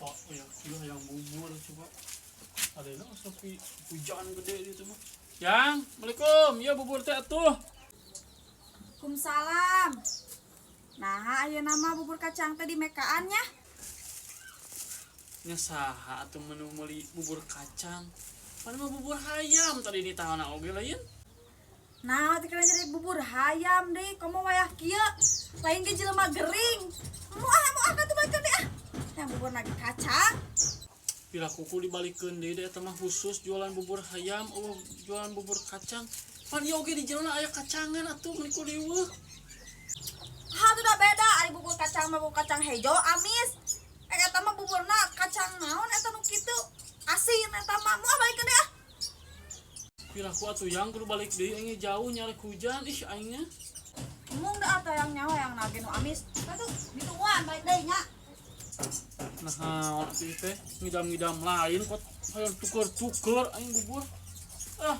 Pak ya yang bubur coba ada yang sepi hujan gede itu mah. Yang, Assalamualaikum, ya bubur teh atuh. Waalaikumsalam. Nah, ayo nama bubur kacang teh di mekaannya. Nya saha atuh menu meuli bubur kacang. Pan mah bubur hayam tadi di tahana oge lain. Nah, teh kena jadi bubur hayam deh. Kamu wayah kieu. Lain ge jelema gering. Moal kan tuh balikan deh ah. Yang bubur lagi kacang. Bila kuku dibalikeun deui eta mah khusus jualan bubur hayam atau jualan bubur kacang. Pan ieu oge di jelema aya kacangan atuh meuli ku dieueuh. Ha, itu udah beda. Ari bubur kacang mah bubur kacang hejo amis. Eta mah buburna kacang naon eta nu kitu. Asin eta mah. Moal balikan deh ah. Bila ku atuh yang kudu balik deui aing jauh nyarek hujan ih aingnya. Mung da atuh yang nyawa yang nage nu amis. Atuh dituan balik deui nya. Nah, waktu itu ngidam-ngidam lain kok hayang tuker-tuker aing bubur. Ah,